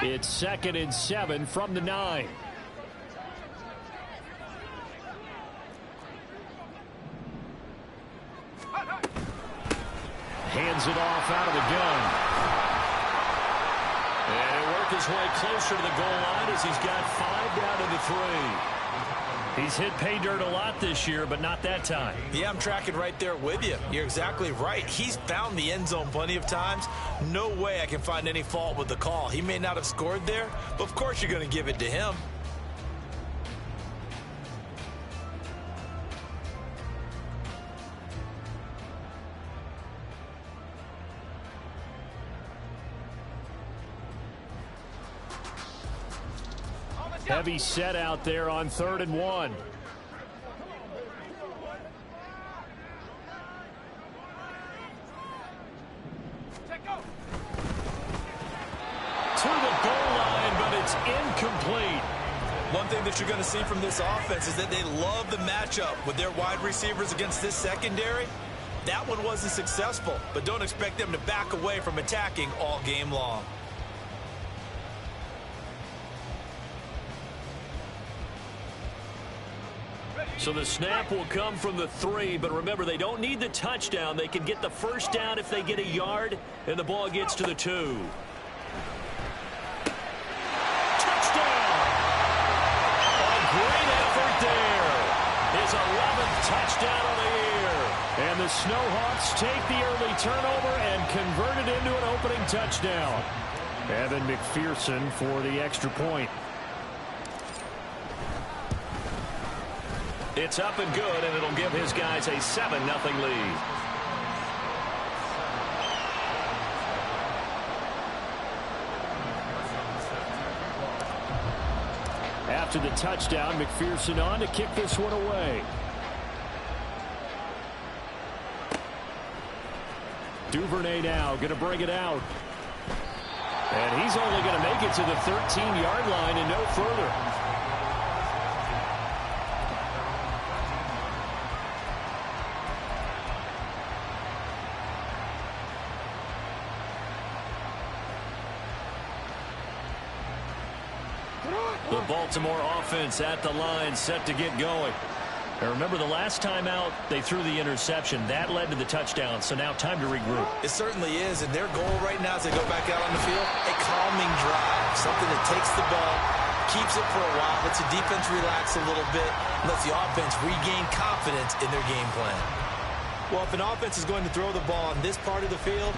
It's 2nd and 7 from the 9. Hands it off out of the gun. And he'll work his way closer to the goal line as he's got 5 down to the 3. He's hit pay dirt a lot this year, but not that time. Yeah, I'm tracking right there with you. You're exactly right. He's found the end zone plenty of times. No way I can find any fault with the call. He may not have scored there, but of course you're going to give it to him. Heavy set out there on 3rd and 1. To the goal line, but it's incomplete. One thing that you're going to see from this offense is that they love the matchup with their wide receivers against this secondary. That one wasn't successful, but don't expect them to back away from attacking all game long. So the snap will come from the 3, but remember, they don't need the touchdown. They can get the first down if they get a yard, and the ball gets to the 2. Touchdown! A great effort there. His 11th touchdown of the year. And the Snowhawks take the early turnover and convert it into an opening touchdown. Evan McPherson for the extra point. It's up and good, and it'll give his guys a 7-0 lead. After the touchdown, McPherson on to kick this one away. Duvernay now going to bring it out. And he's only going to make it to the 13-yard line and no further. The Baltimore offense at the line, set to get going. And remember, the last time out, they threw the interception. That led to the touchdown, so now time to regroup. It certainly is, and their goal right now as they go back out on the field, a calming drive. Something that takes the ball, keeps it for a while, lets the defense relax a little bit, lets the offense regain confidence in their game plan. Well, if an offense is going to throw the ball on this part of the field,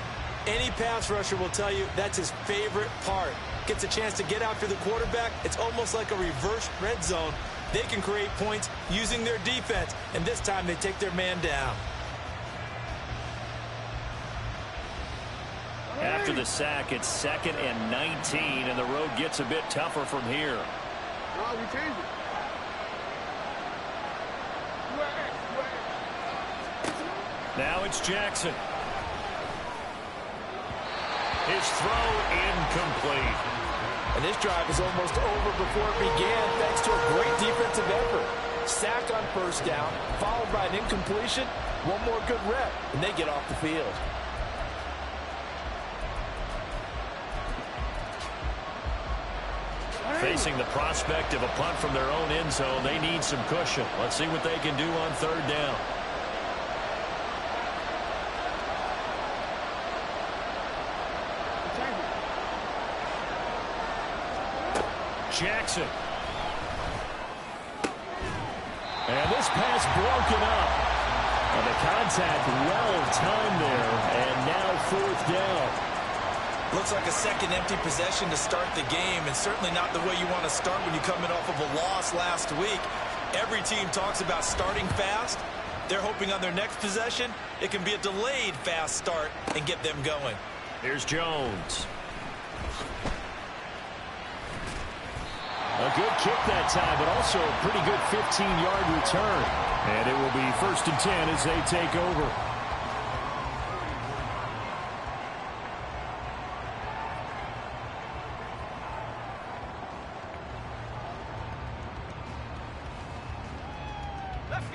any pass rusher will tell you that's his favorite part. Gets a chance to get after the quarterback. It's almost like a reverse red zone. They can create points using their defense, and this time they take their man down. After the sack, it's 2nd and 19, and the road gets a bit tougher from here. Now it's Jackson. His throw incomplete. And this drive is almost over before it began thanks to a great defensive effort. Sack on first down, followed by an incompletion. One more good rep, and they get off the field. Facing the prospect of a punt from their own end zone, they need some cushion. Let's see what they can do on 3rd down. Jackson. And this pass broken up. And the contact well timed there. And now 4th down. Looks like a second empty possession to start the game, and certainly not the way you want to start when you're coming off of a loss last week. Every team talks about starting fast. They're hoping on their next possession it can be a delayed fast start and get them going. Here's Jones. A good kick that time, but also a pretty good 15-yard return. And it will be 1st and 10 as they take over.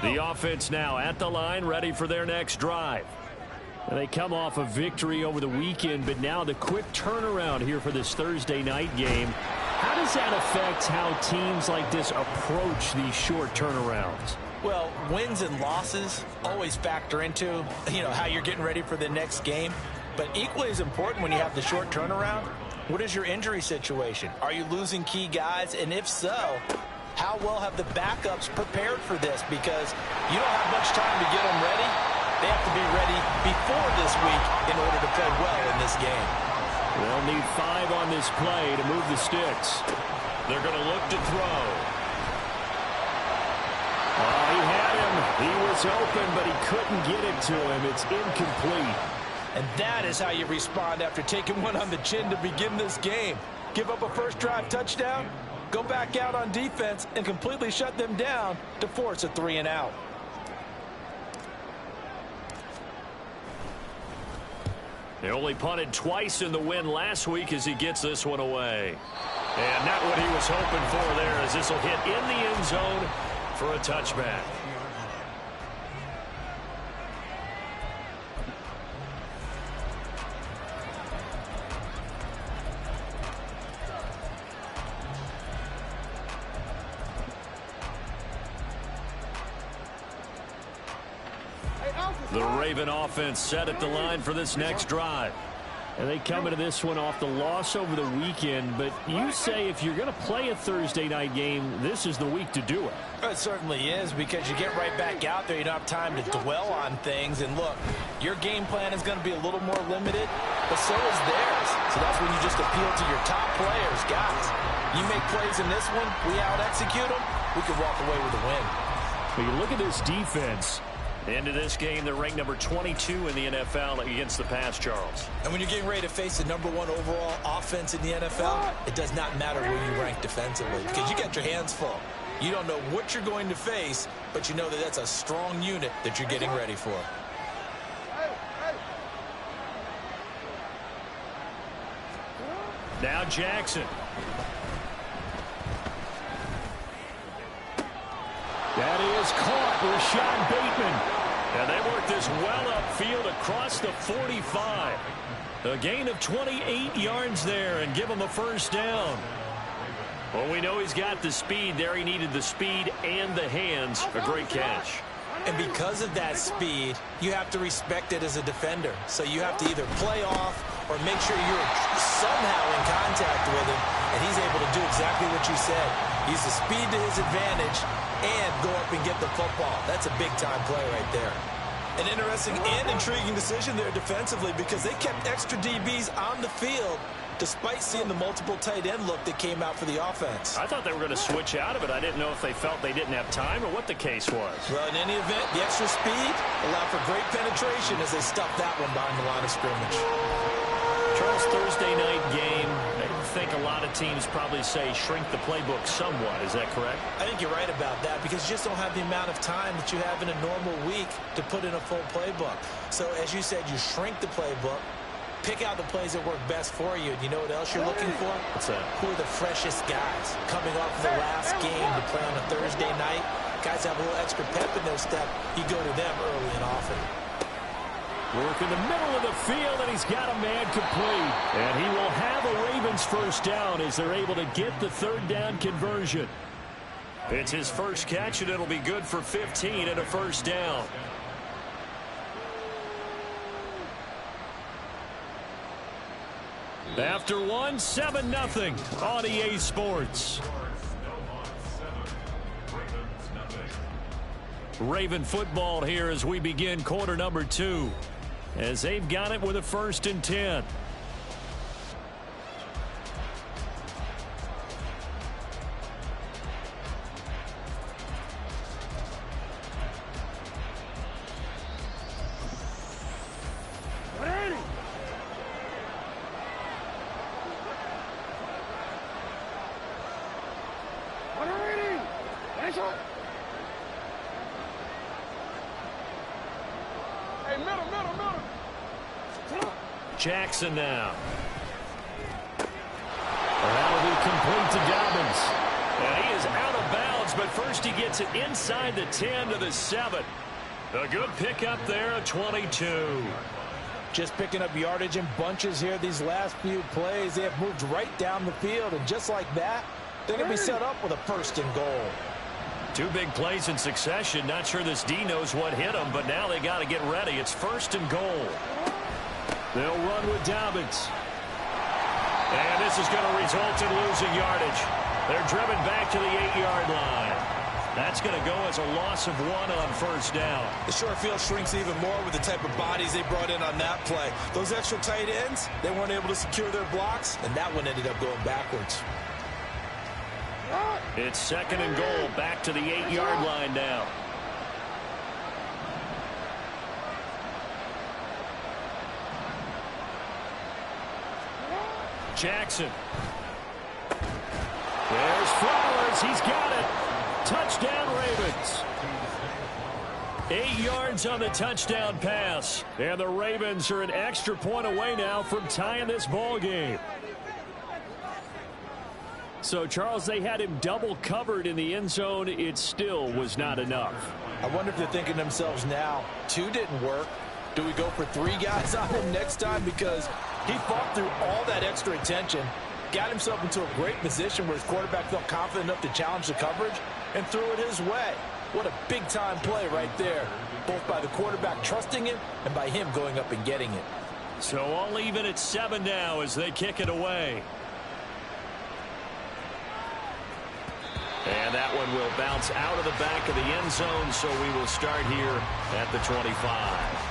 The offense now at the line, ready for their next drive. They come off a victory over the weekend, but now the quick turnaround here for this Thursday night game. How does that affect how teams like this approach these short turnarounds? Well, wins and losses always factor into, how you're getting ready for the next game. But equally as important when you have the short turnaround, what is your injury situation? Are you losing key guys? And if so, how well have the backups prepared for this? Because you don't have much time to get them ready. They have to be ready before this week in order to play well in this game. They'll need 5 on this play to move the sticks. They're going to look to throw. Oh, he had him. He was open, but he couldn't get it to him. It's incomplete. And that is how you respond after taking one on the chin to begin this game. Give up a first drive touchdown, go back out on defense, and completely shut them down to force a 3-and-out. They only punted twice in the win last week as he gets this one away. And not what he was hoping for there, as this will hit in the end zone for a touchback. The Raven offense set at the line for this next drive. And they come into this one off the loss over the weekend, but you say if you're going to play a Thursday night game, this is the week to do it. It certainly is, because you get right back out there. You don't have time to dwell on things. And look, your game plan is going to be a little more limited, but so is theirs. So that's when you just appeal to your top players. Guys, you make plays in this one, we out-execute them, we can walk away with a win. But you look at this defense. Into this game, they're ranked number 22 in the NFL against the pass, Charles. And when you're getting ready to face the number 1 overall offense in the NFL, it does not matter where you rank defensively, because you got your hands full. You don't know what you're going to face, but you know that that's a strong unit that you're getting ready for. Now Jackson. That is caught. Rashad Bateman. And they work this well upfield across the 45. A gain of 28 yards there and give him a first down. Well, we know he's got the speed there. He needed the speed and the hands. A great catch. And because of that speed, you have to respect it as a defender. So you have to either play off or make sure you're somehow in contact with him, and he's able to do exactly what you said. Use the speed to his advantage and go up and get the football. That's a big-time play right there. An interesting and intriguing decision there defensively, because they kept extra DBs on the field despite seeing the multiple tight end look that came out for the offense. I thought they were going to switch out of it. I didn't know if they felt they didn't have time or what the case was. Well, in any event, the extra speed allowed for great penetration as they stuffed that one behind the line of scrimmage. Charles, Thursday night game. I think a lot of teams probably say shrink the playbook somewhat. Is that correct? I think you're right about that, because you just don't have the amount of time that you have in a normal week to put in a full playbook. So, as you said, you shrink the playbook, pick out the plays that work best for you. And you know what else you're looking for? What's that? Who are the freshest guys coming off of the last game to play on a Thursday night? Guys have a little extra pep in their step. You go to them early and often. Work in the middle of the field, and he's got a man complete. And he will have a Ravens first down as they're able to get the third down conversion. It's his first catch, and it'll be good for 15 and a first down. After one, 7-0 on EA Sports. Raven football here as we begin quarter number 2. As they've got it with a 1st and 10. Jackson now. That'll be complete to Dobbins. And he is out of bounds, but first he gets it inside the 10 to the 7. A good pickup there, 22. Just picking up yardage in bunches here these last few plays. They have moved right down the field, and just like that, they're going to be set up with a first and goal. Two big plays in succession. Not sure this D knows what hit them, but now they got to get ready. It's first and goal. They'll run with Dobbins. And this is going to result in losing yardage. They're driven back to the 8-yard line. That's going to go as a loss of 1 on first down. The short field shrinks even more with the type of bodies they brought in on that play. Those extra tight ends, they weren't able to secure their blocks, and that one ended up going backwards. It's second and goal, back to the 8-yard line now. Jackson. There's Flowers. He's got it. Touchdown, Ravens. 8 yards on the touchdown pass. And the Ravens are an extra point away now from tying this ball game. So, Charles, they had him double covered in the end zone. It still was not enough. I wonder if they're thinking to themselves now, 2 didn't work. Do we go for 3 guys on him next time? Because he fought through all that extra attention, got himself into a great position where his quarterback felt confident enough to challenge the coverage and threw it his way. What a big-time play right there, both by the quarterback trusting him and by him going up and getting it. So all even at 7 now as they kick it away. And that one will bounce out of the back of the end zone, so we will start here at the 25.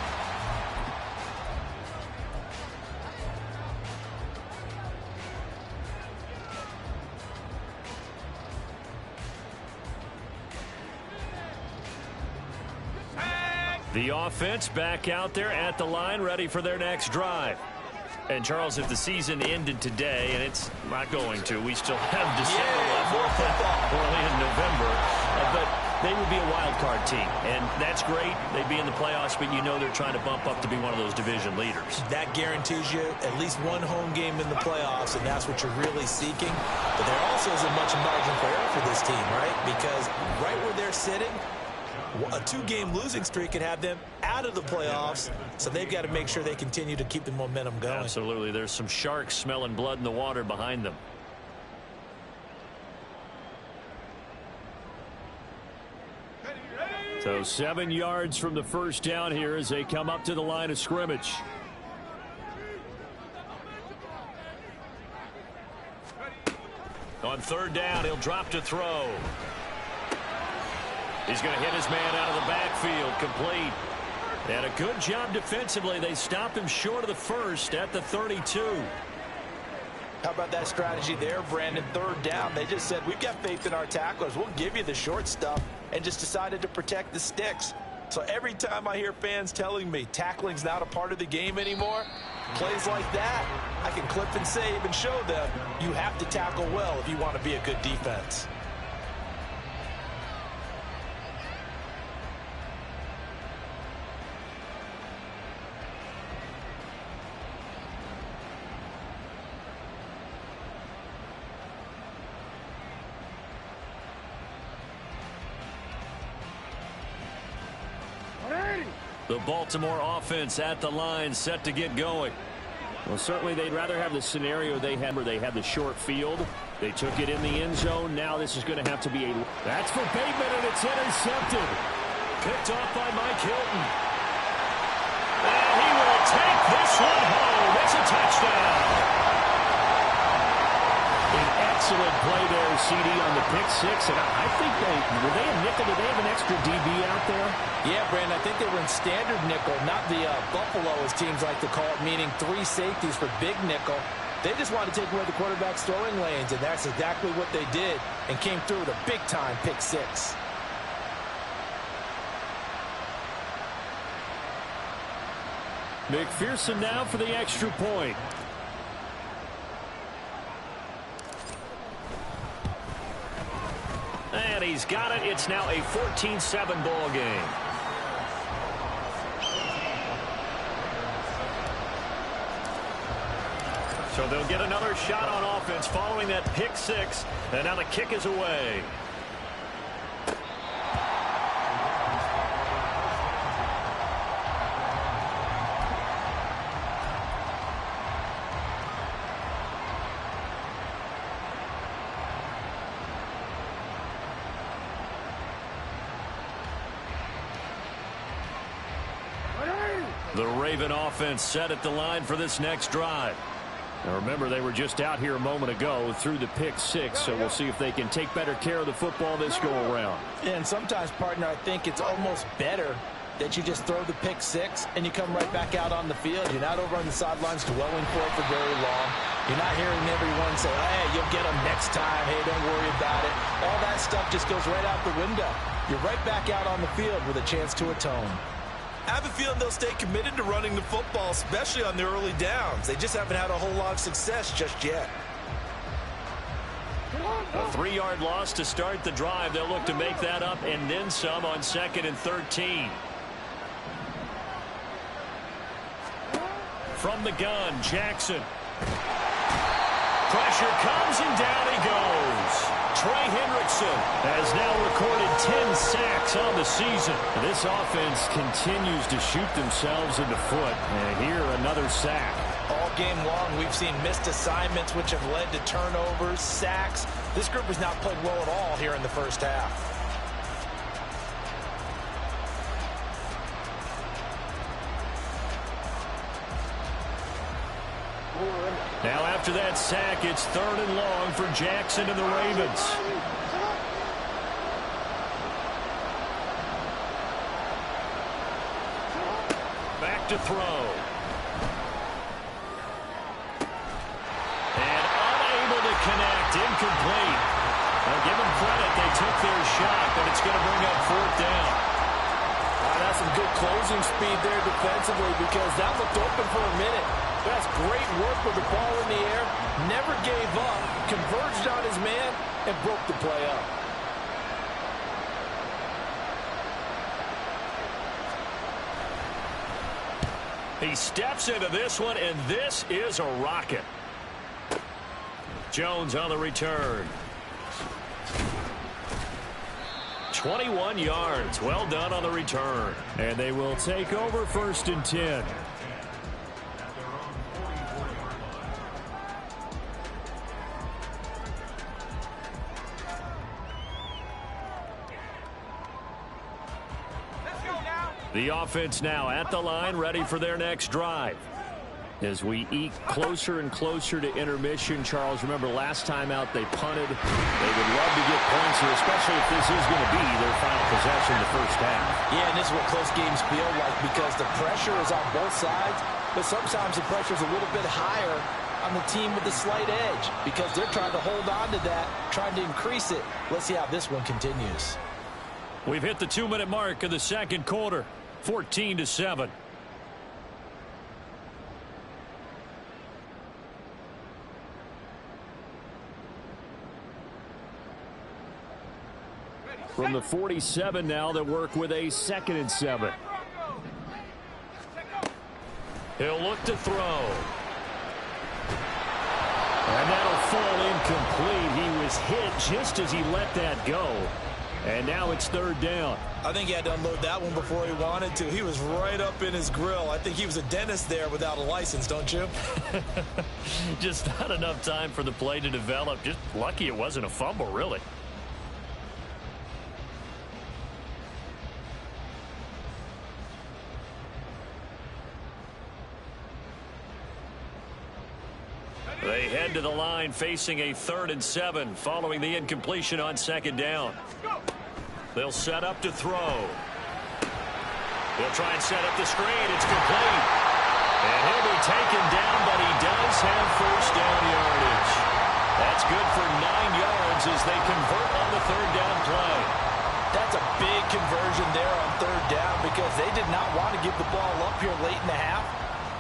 The offense back out there at the line, ready for their next drive. And, Charles, if the season ended today, and it's not going to, we still have December left, early in November, but they would be a wild card team. And that's great. They'd be in the playoffs, but you know they're trying to bump up to be one of those division leaders. That guarantees you at least one home game in the playoffs, and that's what you're really seeking. But there also isn't much margin for error for this team, right? Because right where they're sitting, a 2-game losing streak could have them out of the playoffs, so they've got to make sure they continue to keep the momentum going. Absolutely. There's some sharks smelling blood in the water behind them. So 7 yards from the first down here as they come up to the line of scrimmage. On third down, he'll drop to throw. He's going to hit his man out of the backfield, complete. And a good job defensively. They stopped him short of the first at the 32. How about that strategy there, Brandon? Third down, they just said, we've got faith in our tacklers. We'll give you the short stuff, and just decided to protect the sticks. So every time I hear fans telling me tackling's not a part of the game anymore, plays like that, I can clip and save and show them you have to tackle well if you want to be a good defense. The Baltimore offense at the line, set to get going. Well, certainly they'd rather have the scenario they had where they had the short field. They took it in the end zone. Now this is going to have to be a... That's for Bateman, and it's intercepted. Picked off by Mike Hilton. And he will take this one home. It's a touchdown. An excellent play there, CD, on the pick six. And I think were they a nickel? Did they have an extra DB out there? Yeah, Brandon, I think they were in standard nickel, not the Buffalo, as teams like to call it, meaning 3 safeties for big nickel. They just wanted to take away the quarterback's throwing lanes, and that's exactly what they did, and came through with a big-time pick six. McPherson now for the extra point. And he's got it. It's now a 14-7 ball game. So they'll get another shot on offense following that pick six. And now the kick is away. The Raven offense set at the line for this next drive. Now remember, they were just out here a moment ago through the pick six, so we'll see if they can take better care of the football this go-around. And sometimes, partner, I think it's almost better that you just throw the pick six and you come right back out on the field. You're not over on the sidelines dwelling for it for very long. You're not hearing everyone say, hey, you'll get them next time. Hey, don't worry about it. All that stuff just goes right out the window. You're right back out on the field with a chance to atone. I have a feeling they'll stay committed to running the football, especially on the early downs. They just haven't had a whole lot of success just yet. A 3-yard loss to start the drive. They'll look to make that up and then some on 2nd and 13. From the gun, Jackson. Pressure comes and down he goes. Trey Hendrickson has now recorded 10 sacks on the season. This offense continues to shoot themselves in the foot. And here, another sack. All game long, we've seen missed assignments, which have led to turnovers, sacks. This group has not played well at all here in the first half. Now after that sack, it's 3rd and long for Jackson and the Ravens. Back to throw. And unable to connect, incomplete. Now give them credit, they took their shot, but it's going to bring up 4th down. That's some good closing speed there defensively because that looked open for a minute. That's great work with the ball in the air. Never gave up. Converged on his man and broke the play up. He steps into this one, and this is a rocket. Jones on the return. 21 yards. Well done on the return. And they will take over 1st and 10. The offense now at the line, ready for their next drive. As we eke closer and closer to intermission, Charles, remember last time out they punted. They would love to get points here, especially if this is going to be their final possession the first half. Yeah, and this is what close games feel like because the pressure is on both sides, but sometimes the pressure is a little bit higher on the team with the slight edge because they're trying to hold on to that, trying to increase it. Let's see how this one continues. We've hit the 2-minute mark of the 2nd quarter. 14-7. From the 47 now, they work with a 2nd and 7. He'll look to throw. And that'll fall incomplete. He was hit just as he let that go. And now it's 3rd down. I think he had to unload that one before he wanted to. He was right up in his grill. I think he was a dentist there without a license, don't you? Just not enough time for the play to develop. Just lucky it wasn't a fumble, really. They head to the line facing a 3rd and 7 following the incompletion on 2nd down. They'll set up to throw. They'll try and set up the screen. It's complete. And he'll be taken down, but he does have 1st down yardage. That's good for 9 yards as they convert on the 3rd down play. That's a big conversion there on 3rd down because they did not want to give the ball up here late in the half.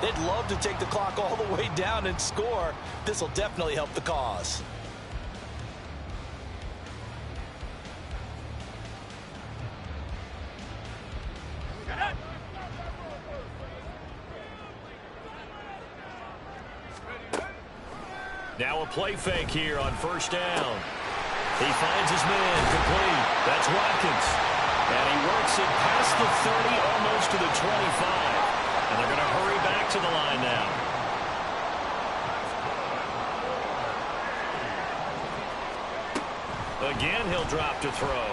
They'd love to take the clock all the way down and score. This will definitely help the cause. Now a play fake here on 1st down. He finds his man complete. That's Watkins. And he works it past the 30, almost to the 25. And they're going to hurry back to the line now. Again, he'll drop to throw.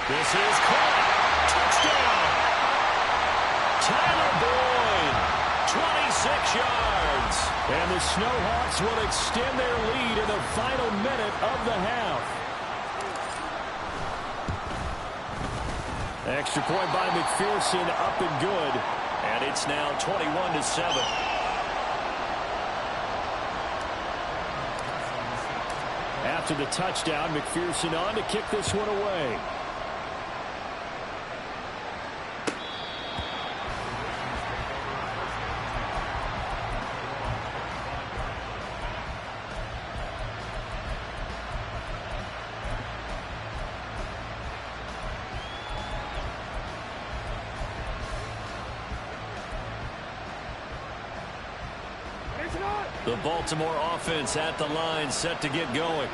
This is caught. Touchdown. yards. And the Snowhawks will extend their lead in the final minute of the half. Extra point by McPherson, up and good. And it's now 21-7. After the touchdown, McPherson on to kick this one away. The Baltimore offense at the line, set to get going.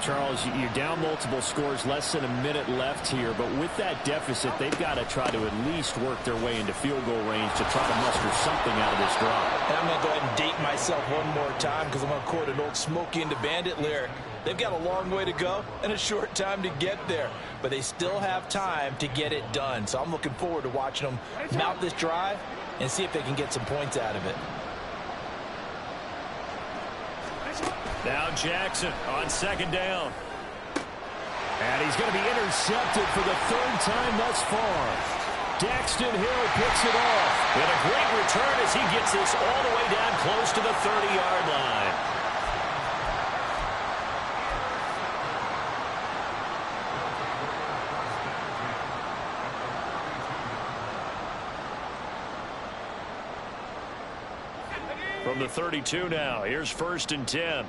Charles, you're down multiple scores, less than a minute left here, but with that deficit, they've got to try to at least work their way into field goal range to try to muster something out of this drive. And I'm going to go ahead and date myself one more time because I'm going to quote an old Smokey and the Bandit lyric. They've got a long way to go and a short time to get there, but they still have time to get it done. So I'm looking forward to watching them mount this drive and see if they can get some points out of it. Now Jackson on second down. And he's going to be intercepted for the third time thus far. Daxton Hill picks it off. And a great return as he gets this all the way down close to the 30-yard line. From the 32 now, here's 1st and 10.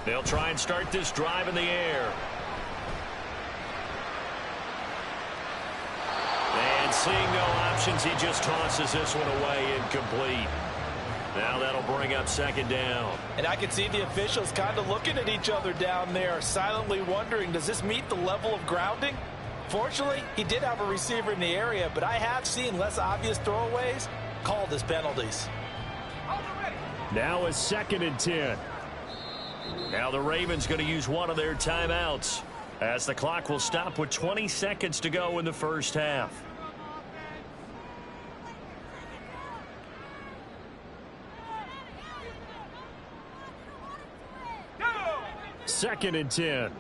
They'll try and start this drive in the air. And seeing no options, he just tosses this one away incomplete. Now that'll bring up 2nd down. And I can see the officials kind of looking at each other down there, silently wondering, does this meet the level of grounding? Fortunately, he did have a receiver in the area, but I have seen less obvious throwaways called as penalties. Now a 2nd and 10. Now the Ravens going to use one of their timeouts as the clock will stop with 20 seconds to go in the first half. Second and 10.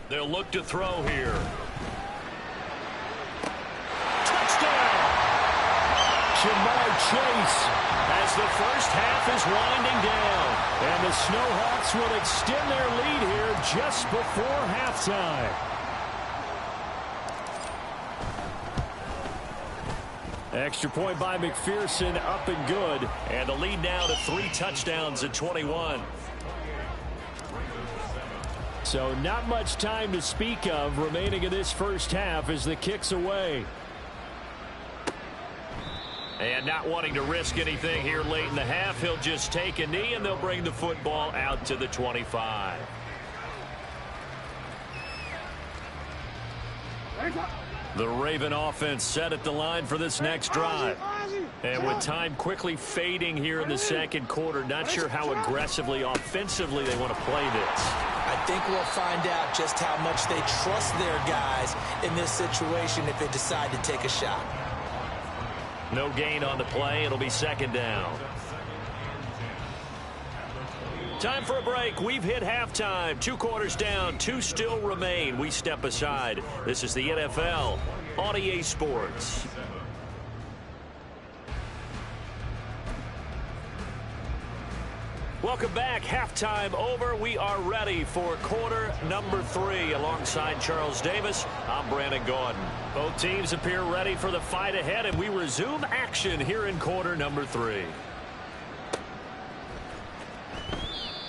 They'll look to throw here. Touchdown! Jamar Chase as the first half is winding down. And the Snowhawks will extend their lead here just before halftime. Extra point by McPherson, up and good. And the lead now to 3 touchdowns at 21. So not much time to speak of remaining in this first half as the kick's away. And not wanting to risk anything here late in the half, he'll just take a knee and they'll bring the football out to the 25. The Raven offense set at the line for this next drive. And with time quickly fading here in the second quarter, not sure how aggressively, offensively they want to play this. I think we'll find out just how much they trust their guys in this situation if they decide to take a shot. No gain on the play. It'll be 2nd down. Time for a break. We've hit halftime. 2 quarters down. 2 still remain. We step aside. This is the NFL on EA Sports. Welcome back. Halftime over. We are ready for quarter number 3. Alongside Charles Davis, I'm Brandon Gaudin. Both teams appear ready for the fight ahead, and we resume action here in quarter number 3.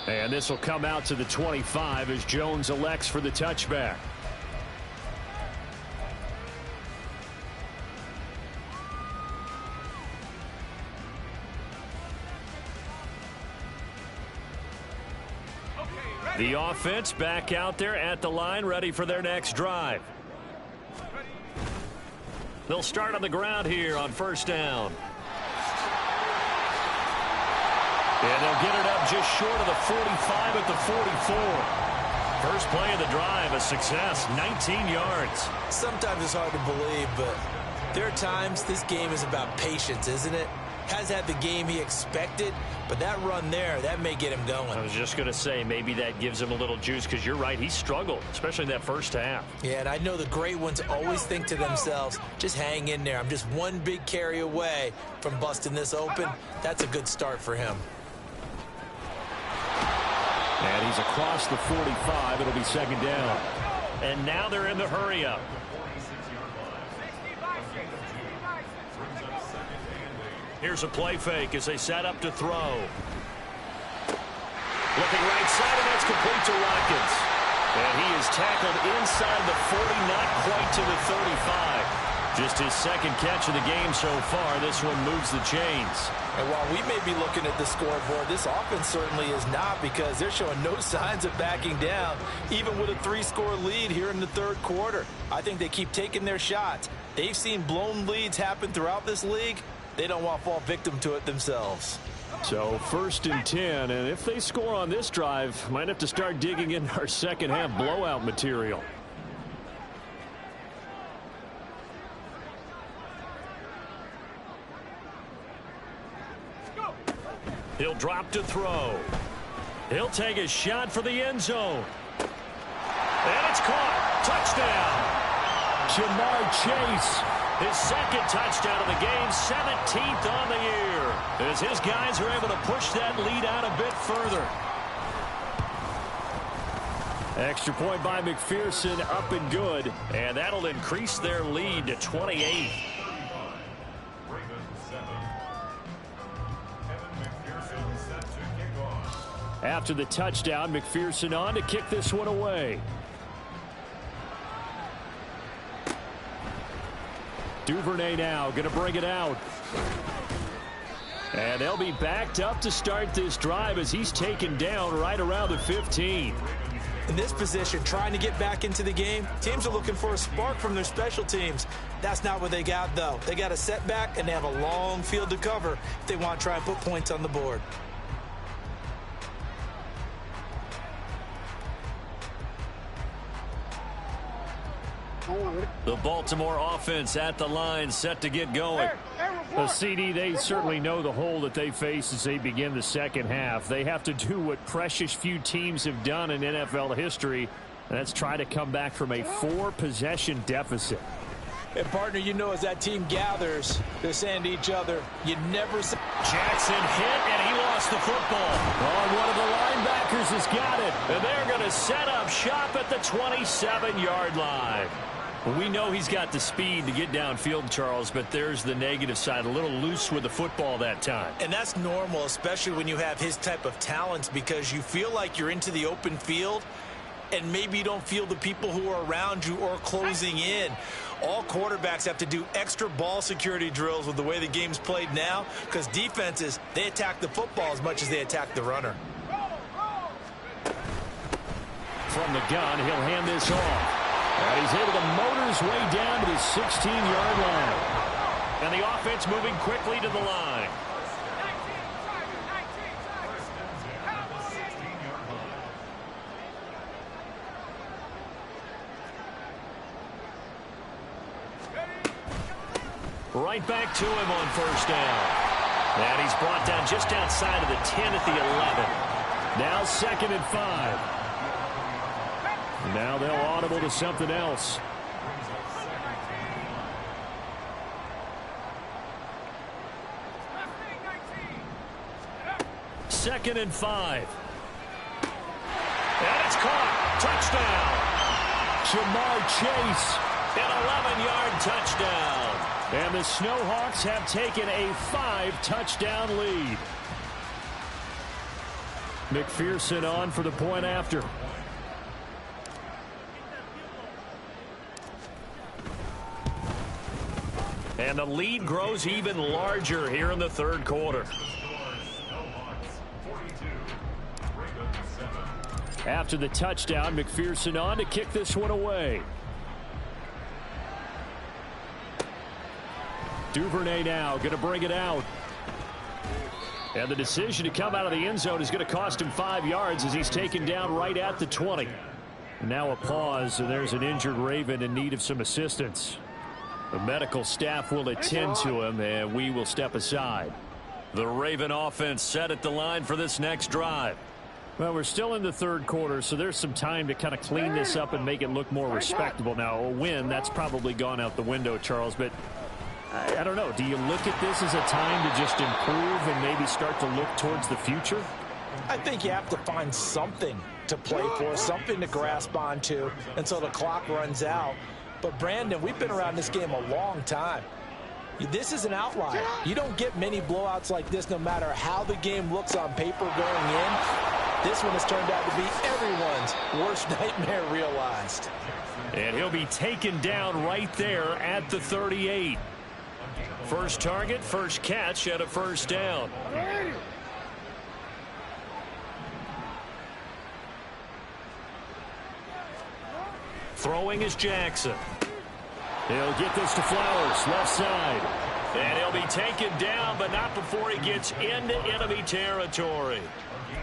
And this will come out to the 25 as Jones elects for the touchback. The offense back out there at the line, ready for their next drive. They'll start on the ground here on 1st down. And they'll get it up just short of the 45 at the 44. First play of the drive, a success, 19 yards. Sometimes it's hard to believe, but there are times this game is about patience, isn't it? Has had the game he expected, but that run there, that may get him going. I was just going to say, maybe that gives him a little juice, because you're right, he struggled, especially in that first half. Yeah, and I know the great ones always think to themselves, just hang in there. I'm just one big carry away from busting this open. That's a good start for him. And he's across the 45. It'll be second down. And now they're in the hurry-up. Here's a play fake as they set up to throw. Looking right side, and that's complete to Watkins. And he is tackled inside the 40, not quite to the 35. Just his second catch of the game so far. This one moves the chains. And while we may be looking at the scoreboard, this offense certainly is not, because they're showing no signs of backing down, even with a 3-score lead here in the third quarter. I think they keep taking their shots. They've seen blown leads happen throughout this league. They don't want to fall victim to it themselves. So 1st and 10, and if they score on this drive, might have to start digging in our second half blowout material. He'll drop to throw. He'll take a shot for the end zone. And it's caught. Touchdown. Jamar Chase. His second touchdown of the game, 17th on the year, as his guys are able to push that lead out a bit further. Extra point by McPherson, up and good, and that'll increase their lead to 28. After the touchdown, McPherson on to kick this one away. Duvernay now going to bring it out. And they'll be backed up to start this drive as he's taken down right around the 15. In this position, trying to get back into the game, teams are looking for a spark from their special teams. That's not what they got, though. They got a setback, and they have a long field to cover if they want to try and put points on the board. The Baltimore offense at the line, set to get going. Well, CD, they certainly know the hole that they face as they begin the second half. They have to do what precious few teams have done in NFL history, and that's try to come back from a 4-possession deficit. And, partner, you know, as that team gathers, they're saying to each other, you never say. Jackson hit, and he lost the football. Oh, one of the linebackers has got it. And they're going to set up shop at the 27-yard line. Well, we know he's got the speed to get downfield, Charles, but there's the negative side. A little loose with the football that time. And that's normal, especially when you have his type of talents, because you feel like you're into the open field, and maybe you don't feel the people who are around you or closing in. All quarterbacks have to do extra ball security drills with the way the game's played now, because defenses, they attack the football as much as they attack the runner. From the gun, he'll hand this off. And he's able to motor his way down to the 16-yard line. And the offense moving quickly to the line. Right back to him on first down. And he's brought down just outside of the 10 at the 11. Now 2nd and 5. Now they'll audible to something else. Second and 5. And it's caught. Touchdown. Jamar Chase. An 11-yard touchdown. And the Snowhawks have taken a 5-touchdown lead. McPherson on for the point after. And the lead grows even larger here in the third quarter. After the touchdown, McPherson on to kick this one away. Duvernay now going to bring it out. And the decision to come out of the end zone is going to cost him 5 yards as he's taken down right at the 20. Now a pause, and there's an injured Raven in need of some assistance. The medical staff will attend to him, and we will step aside. The Raven offense set at the line for this next drive. Well, we're still in the third quarter, so there's some time to kind of clean this up and make it look more respectable. Now, a win, that's probably gone out the window, Charles, but I don't know. Do you look at this as a time to just improve and maybe start to look towards the future? I think you have to find something to play for, something to grasp onto until the clock runs out. But, Brandon, we've been around this game a long time. This is an outlier. You don't get many blowouts like this no matter how the game looks on paper going in. This one has turned out to be everyone's worst nightmare realized. And he'll be taken down right there at the 38. First target, first catch at a first down. Throwing is Jackson. He'll get this to Flowers, left side. And he'll be taken down, but not before he gets into enemy territory.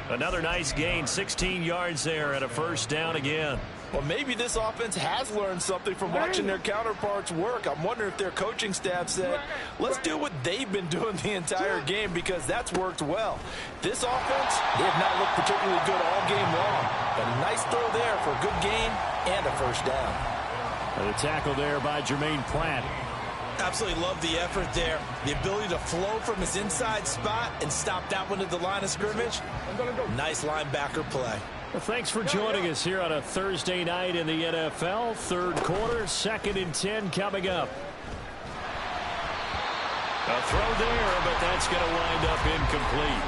Another nice gain, 16 yards there at a first down again. Well, maybe this offense has learned something from watching their counterparts work. I'm wondering if their coaching staff said, let's do what they've been doing the entire game, because that's worked well. This offense, they have not looked particularly good all game long. But a nice throw there for a good gain and a first down. The tackle there by Jermaine Pratt. Absolutely love the effort there. The ability to flow from his inside spot and stop that one at the line of scrimmage. Nice linebacker play. Well, thanks for joining us here on a Thursday night in the NFL. Third quarter, 2nd and 10 coming up. A throw there, but that's going to wind up incomplete.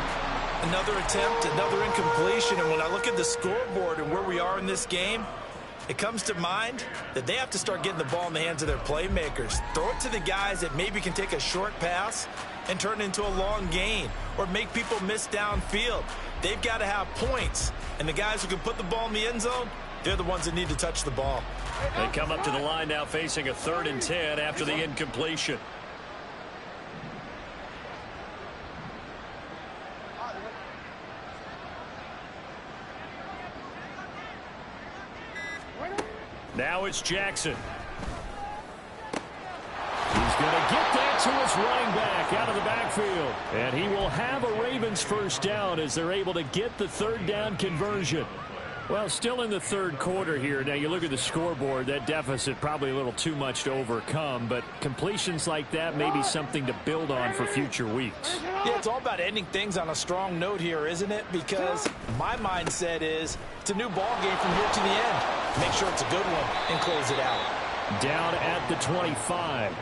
Another attempt, another incompletion. And when I look at the scoreboard and where we are in this game, it comes to mind that they have to start getting the ball in the hands of their playmakers. Throw it to the guys that maybe can take a short pass and turn it into a long gain or make people miss downfield. They've got to have points. And the guys who can put the ball in the end zone, they're the ones that need to touch the ball. They come up to the line now facing a 3rd and 10 after the incompletion. Now it's Jackson. He's going to get that to his running back out of the backfield. And he will have a Ravens first down as they're able to get the 3rd down conversion. Well, still in the third quarter here. Now, you look at the scoreboard, that deficit probably a little too much to overcome, but completions like that may be something to build on for future weeks. Yeah, it's all about ending things on a strong note here, isn't it? Because my mindset is it's a new ball game from here to the end. Make sure it's a good one and close it out. Down at the 25.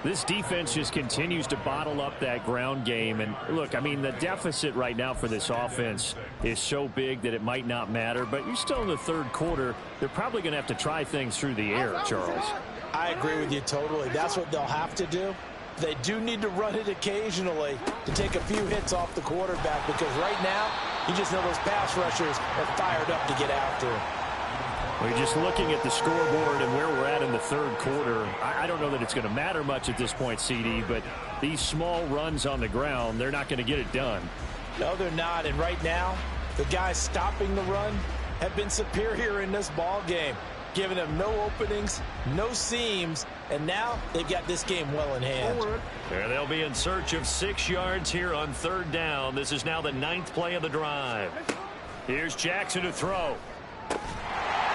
This defense just continues to bottle up that ground game. And look, I mean, the deficit right now for this offense is so big that it might not matter. But you're still in the third quarter. They're probably going to have to try things through the air, Charles. I agree with you totally. That's what they'll have to do. They do need to run it occasionally to take a few hits off the quarterback, because right now, you just know those pass rushers are fired up to get after him. We're just looking at the scoreboard and where we're at in the third quarter. I don't know that it's going to matter much at this point, CD, but these small runs on the ground, they're not going to get it done. No, they're not. And right now, the guys stopping the run have been superior in this ball game, giving them no openings, no seams, and now they've got this game well in hand. There they'll be in search of 6 yards here on 3rd down. This is now the 9th play of the drive. Here's Jackson to throw.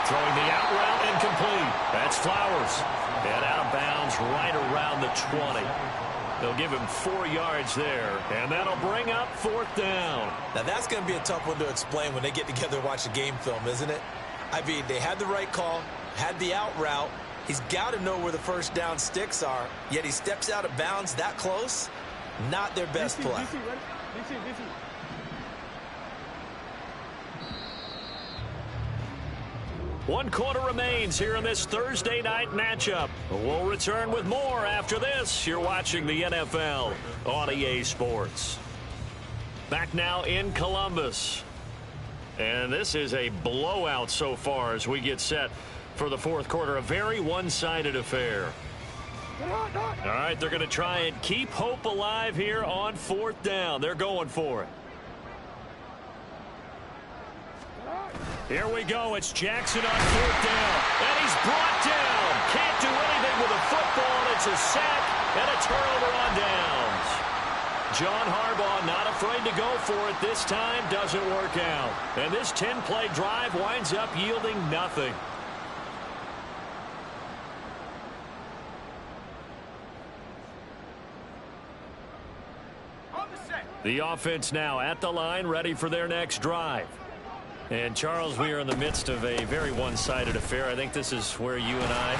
Throwing the out route incomplete. That's Flowers. And out of bounds right around the 20. They'll give him 4 yards there. And that'll bring up 4th down. Now that's going to be a tough one to explain when they get together and watch the game film, isn't it? I mean, they had the right call, had the out route. He's got to know where the first down sticks are, yet he steps out of bounds that close. Not their best play. One quarter remains here in this Thursday night matchup. We'll return with more after this. You're watching the NFL on EA Sports. Back now in Columbus. And this is a blowout so far as we get set for the fourth quarter. A very one-sided affair. All right, they're going to try and keep hope alive here on 4th down. They're going for it. Here we go. It's Jackson on 4th down. And he's brought down. Can't do anything with a football. It's a sack and a turnover on downs. John Harbaugh not afraid to go for it this time. Doesn't work out. And this 10-play drive winds up yielding nothing. The offense now at the line, ready for their next drive. And, Charles, we are in the midst of a very one-sided affair. I think this is where you and I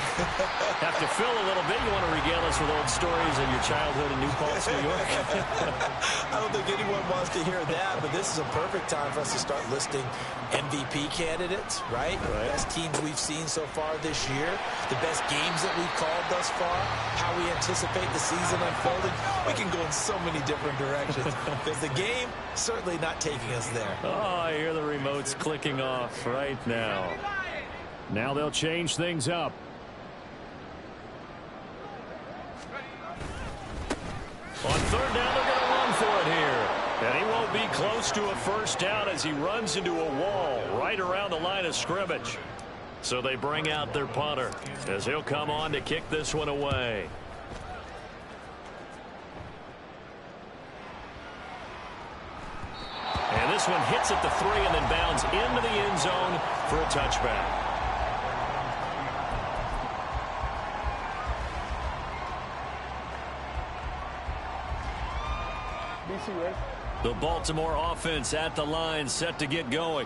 have to fill a little bit. You want to regale us with old stories of your childhood in New Paltz, New York? I don't think anyone wants to hear that, but this is a perfect time for us to start listing MVP candidates, right? The best teams we've seen so far this year, the best games that we've called thus far, how we anticipate the season unfolding. We can go in so many different directions because the game certainly not taking us there. Oh, I hear the remotes clicking off right now. Now they'll change things up. On 3rd down, they're going to run for it here. And he won't be close to a 1st down as he runs into a wall right around the line of scrimmage. So they bring out their punter as he'll come on to kick this one away. And this one hits at the 3 and then bounds into the end zone for a touchback. The Baltimore offense at the line, set to get going.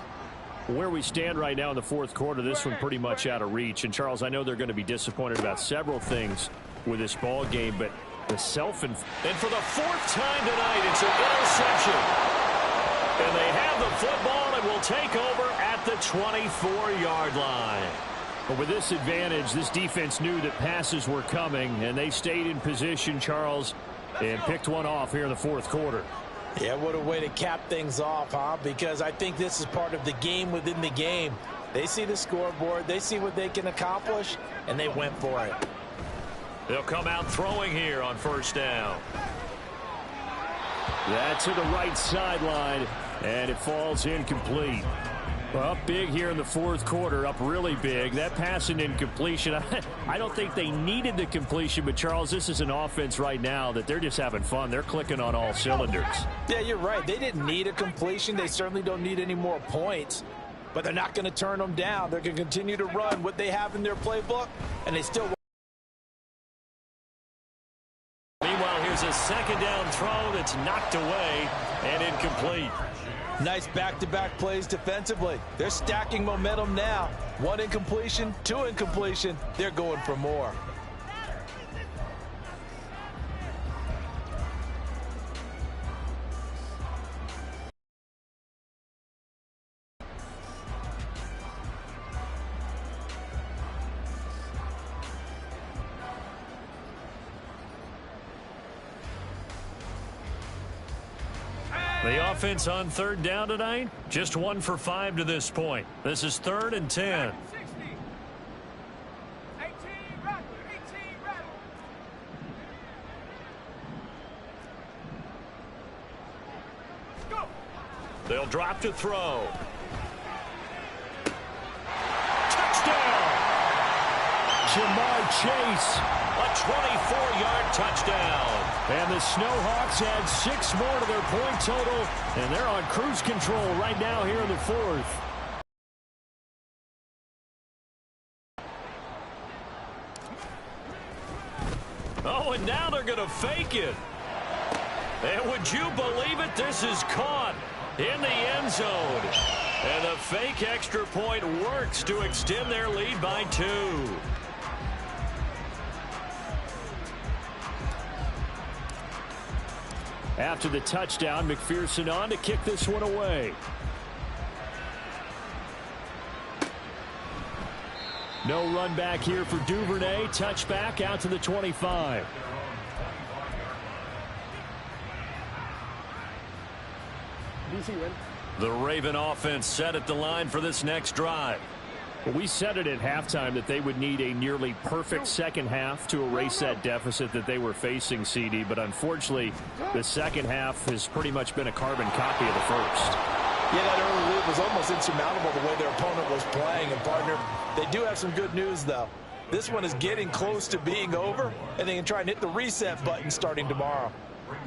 Where we stand right now in the 4th quarter, this one pretty much out of reach. And, Charles, I know they're going to be disappointed about several things with this ball game, but the and for the 4th time tonight, it's an interception. And they have the football and will take over at the 24-yard line. But with this advantage, this defense knew that passes were coming, and they stayed in position, Charles, and picked one off here in the 4th quarter. Yeah, what a way to cap things off, huh? Because I think this is part of the game within the game. They see the scoreboard, they see what they can accomplish, and they went for it. They'll come out throwing here on 1st down. That's to the right sideline, and it falls incomplete. Up big here in the 4th quarter, up really big. That pass and incompletion, I don't think they needed the completion, but, Charles, this is an offense right now that they're just having fun. They're clicking on all cylinders. Yeah, you're right. They didn't need a completion. They certainly don't need any more points, but they're not going to turn them down. They're going to continue to run what they have in their playbook, and they still. Meanwhile, here's a 2nd down throw that's knocked away and incomplete. Nice back-to-back plays defensively. They're stacking momentum now. 1 incompletion, 2 incompletion. They're going for more. The offense on 3rd down tonight, just 1 for 5 to this point. This is 3rd and 10. They'll drop to throw. Touchdown! Jamar Chase, a 24-yard touchdown. And the Snowhawks add 6 more to their point total, and they're on cruise control right now here in the 4th. Oh, and now they're going to fake it. And would you believe it? This is caught in the end zone. And the fake extra point works to extend their lead by 2. After the touchdown, McPherson on to kick this one away. No run back here for Duvernay. Touchback out to the 25. The Raven offense set at the line for this next drive. Well, we said it at halftime that they would need a nearly perfect second half to erase that deficit that they were facing, CD. But unfortunately, the second half has pretty much been a carbon copy of the first. Yeah, that early lead was almost insurmountable the way their opponent was playing. And, partner, they do have some good news, though. This one is getting close to being over, and they can try and hit the reset button starting tomorrow.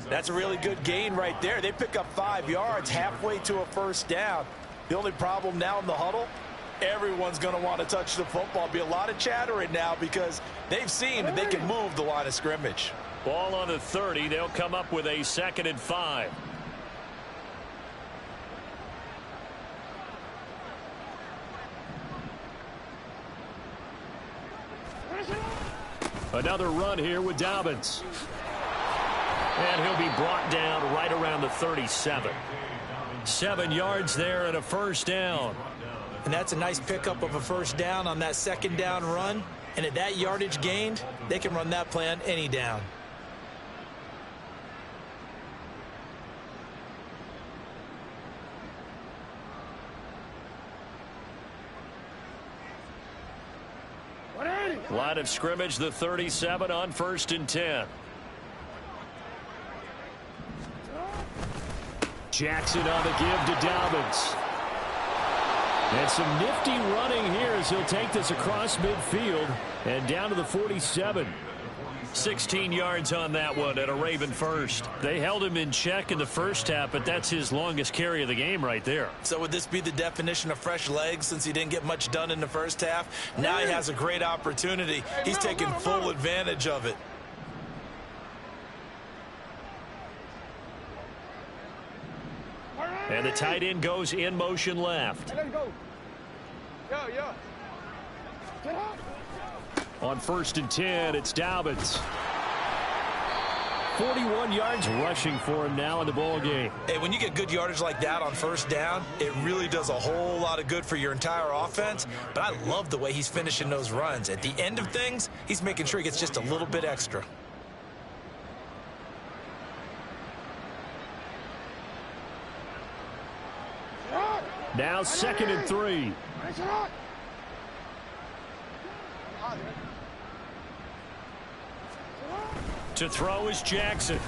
That's a really good gain right there. They pick up 5 yards halfway to a first down. The only problem now in the huddle, everyone's going to want to touch the football. Be a lot of chattering now because they've seen that they can move the line of scrimmage. Ball on the 30. They'll come up with a 2nd and 5. Another run here with Dobbins. And he'll be brought down right around the 37. 7 yards there and a first down. And that's a nice pickup of a first down on that second down run. And at that yardage gained, they can run that play on any down. Line of scrimmage, the 37 on 1st and 10. Jackson on the give to Dobbins. And some nifty running here as he'll take this across midfield and down to the 47. 16 yards on that one and a Raven first. They held him in check in the first half, but that's his longest carry of the game right there. So would this be the definition of fresh legs since he didn't get much done in the first half? Now he has a great opportunity. He's taking full advantage of it. And the tight end goes in motion left. On 1st and 10, it's Dobbins. 41 yards rushing for him now in the ball game. Hey, when you get good yardage like that on first down, it really does a whole lot of good for your entire offense. But I love the way he's finishing those runs. At the end of things, he's making sure he gets just a little bit extra. Now 2nd and 3. To throw is Jackson.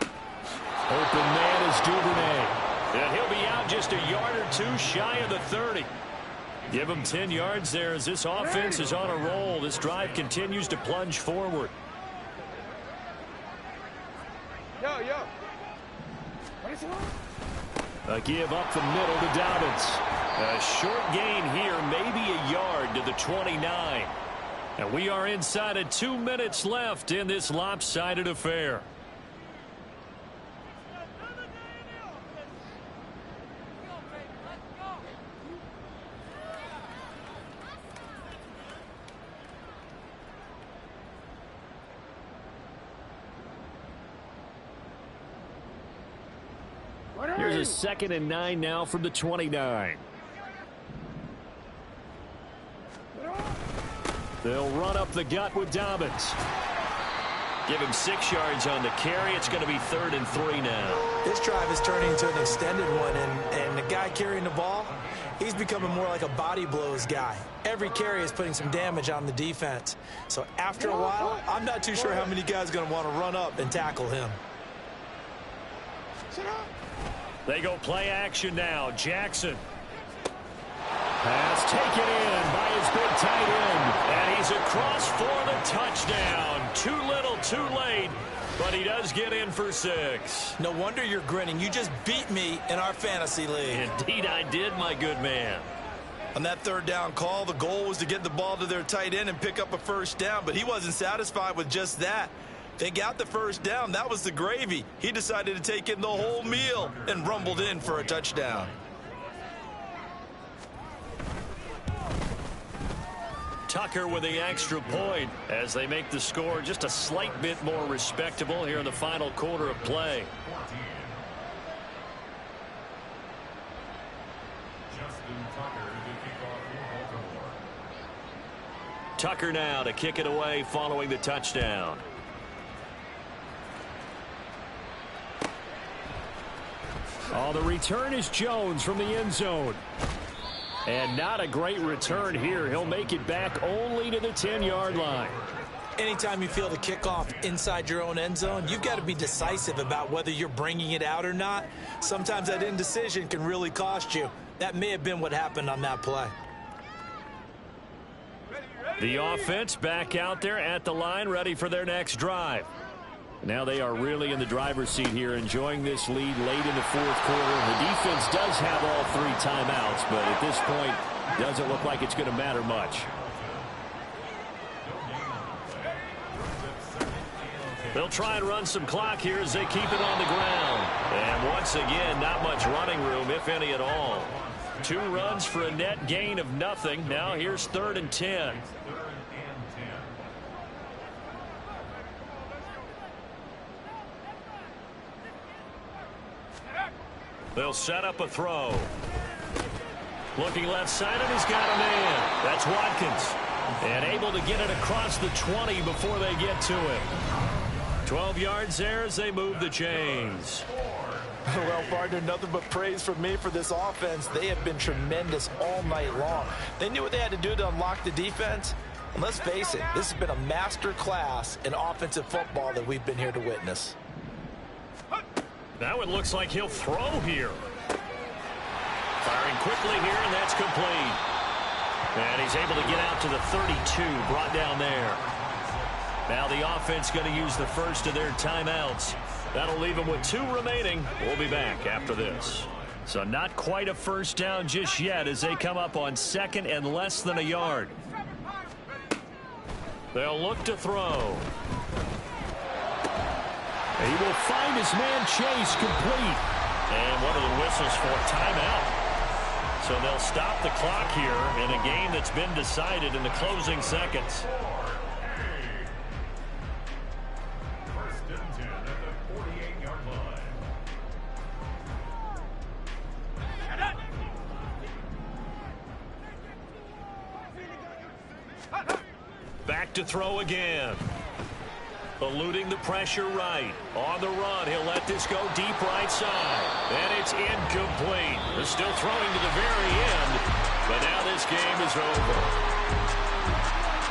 Open man is Duvernay. And he'll be out just a yard or two shy of the 30. Give him 10 yards there as this offense is on a roll. This drive continues to plunge forward. A give up the middle to Dobbins. A short gain here, maybe a yard to the 29. And we are inside of 2 minutes left in this lopsided affair. Here's a 2nd and 9 now from the 29. They'll run up the gut with Dobbins. Give him 6 yards on the carry. It's going to be 3rd and 3 now. This drive is turning into an extended one, and the guy carrying the ball, he's becoming more like a body blows guy. Every carry is putting some damage on the defense. So after a while, I'm not too sure how many guys are going to want to run up and tackle him. They go play action now. Jackson. Pass taken in by his big tight end. And he's across for the touchdown. Too little, too late. But he does get in for 6. No wonder you're grinning. You just beat me in our fantasy league. Indeed I did, my good man. On that 3rd down call, the goal was to get the ball to their tight end and pick up a first down. But he wasn't satisfied with just that. They got the first down. That was the gravy. He decided to take in the whole meal and rumbled in for a touchdown. Tucker with the extra point as they make the score just a slight bit more respectable here in the final quarter of play. Tucker now to kick it away following the touchdown. Oh, the return is Jones from the end zone. And not a great return here. He'll make it back only to the 10-yard line. Anytime you feel the kickoff inside your own end zone, you've got to be decisive about whether you're bringing it out or not. Sometimes that indecision can really cost you. That may have been what happened on that play. The offense back out there at the line, ready for their next drive. Now they are really in the driver's seat here, enjoying this lead late in the fourth quarter. The defense does have all 3 timeouts, but at this point, doesn't look like it's going to matter much. They'll try and run some clock here as they keep it on the ground. And once again, not much running room, if any at all. 2 runs for a net gain of nothing. Now here's 3rd and 10. They'll set up a throw. Looking left side, and he's got a man. That's Watkins. And able to get it across the 20 before they get to it. 12 yards there as they move the chains. Well, partner, nothing but praise from me for this offense. They have been tremendous all night long. They knew what they had to do to unlock the defense. And let's face it, this has been a master class in offensive football that we've been here to witness. Now it looks like he'll throw here. Firing quickly here, and that's complete. And he's able to get out to the 32, brought down there. Now the offense going to use the first of their timeouts. That'll leave them with 2 remaining. We'll be back after this. So not quite a first down just yet as they come up on 2nd and less than a yard. They'll look to throw. He will find his man Chase complete. And one of the whistles for timeout. So they'll stop the clock here in a game that's been decided in the closing seconds. Back to throw again. Eluding the pressure right. On the run, he'll let this go deep right side. And it's incomplete. They're still throwing to the very end. But now this game is over.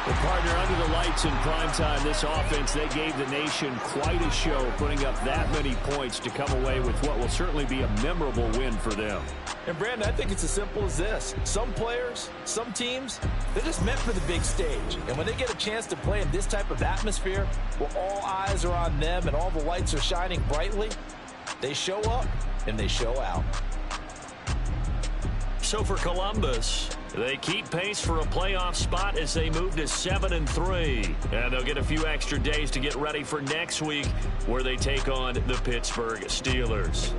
Well, partner, under the lights in primetime, this offense, they gave the nation quite a show, putting up that many points to come away with what will certainly be a memorable win for them. And, Brandon, I think it's as simple as this. Some players, some teams, they're just meant for the big stage. And when they get a chance to play in this type of atmosphere, where all eyes are on them and all the lights are shining brightly, they show up and they show out. So for Columbus, they keep pace for a playoff spot as they move to 7-3. And they'll get a few extra days to get ready for next week, where they take on the Pittsburgh Steelers.